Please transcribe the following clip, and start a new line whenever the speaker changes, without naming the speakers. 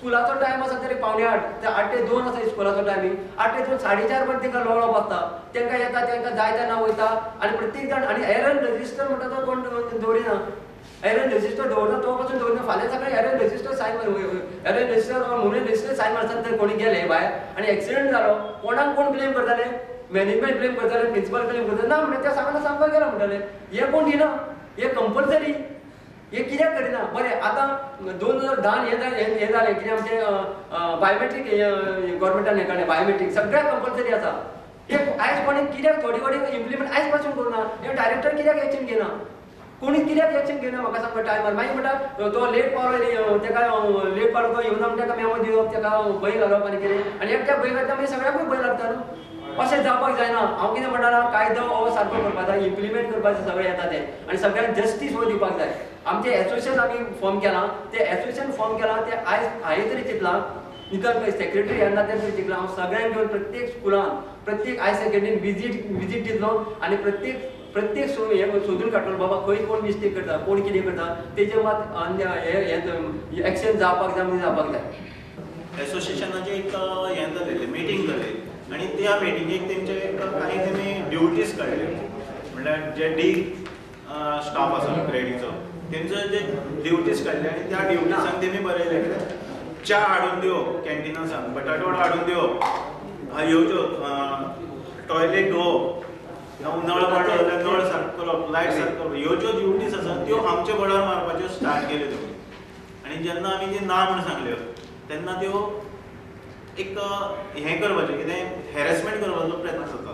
स्कुलाचो time आसा तरी 7:45 ते 8 ते 2 आसा स्कुलाचो टायमींग. 8 ते 2 4:30 पर्यंत तांकां लोळप आसता. तांकां येता तांकां जाय तेन्ना वयता आनी प्रत्येक जाण आनी एरन रजिस्टर म्हणटा तो कोण दवरिना. एरन रजिस्टर दवरता तो पासून दवरना. फाल्यां सकाळीं एरन रजिस्टर सायन एरन रजिस्टर म्हणून रजिस्टर सायन मारतात तर कोणी गेले भायर आनी एक्सिडेंट जालो कोणाक कोण ब्लेम करताले? मॅनेजमेंट ब्लेम करताले, प्रिन्सिपल ब्लेम करताले. ना म्हणटा त्या सांगना सांगपाक गेला म्हणटाले. हे कोण दिना? हे कंपल्सरी. हे कित्याक करिना? बरें आतां 2010 हे जालें कितें आमचें बायोमेट्रीक गव्हर्मेंटान हें काडलें बायोमेट्रीक सगळ्याक कंपल्सरी आसा. हे आयज कोणी कित्याक थोडी इम्प्लिमेंट आयज पासून करना? हे डायरेक्टर कित्याक एक्शन घेना? कोणी कित्याक एक्शन घेना म्हाका सांगता टायमार. मागीर म्हणटा तो लेट पावलो ताका लेट पावलो तो येवना म्हण ताका मेमो दिवप ताका भंय घालप आनी कितें आनी एकट्याक भंय घालता मागीर सगळ्यांकूय भंय लागता न्हू. अशें जावपाक जायना. हांव कितें म्हणटा कायदो हो सारको करपाक जाय इम्प्लिमेंट करपाचें सगळें येता तें आनी सगळ्यांक जस्टीस हो दिवपाक जाय. आमचें एसोसिएशन आमी फॉर्म केलां तें एसोसिएशन फॉर्म केलां तें आयज हांवें तरी चिंतलां नितळ सेक्रेटरी येन्ना तें तरी चिंतलां हांव सगळ्यांक घेवन प्रत्येक स्कुलान प्रत्येक हायर सेकंडरीन विजीट दितलो आनी प्रत्येक हे सोदून काडटलो बाबा खंय कोण मिस्टेक करता कोण कितें करता तेजेर मात हे एक्शन जावपाक जाय म्हणजे जावपाक जाय.
एसोसिएशनाची एक हें जालेली मिटींग जाली आनी त्या मिटिंगेक तेंचे कांय तेमी ड्युटीज काडले. म्हणल्यार जे डी स्टाफ आसा ग्रेडीचो तेंचो जे ड्युटीज काडले आनी त्या ड्युटीजांक तेमी बरयले च्या हाडून दिवप कॅन्टिनासान बटाटो वडा हाडून दिवप ह्यो टॉयलेट धुवप नळ पडलो जाल्यार नळ सारको करप लायट सारको करप ह्यो ज्यो ड्युटीज आसा त्यो आमच्या बळार मारपाच्यो स्टार्ट केल्यो तेमी. आनी जेन्ना आमी ते ना म्हूण सांगल्यो तेन्ना त्यो एक हें करपाचें कितें हॅरेसमेंट करपाचो प्रयत्न जाता.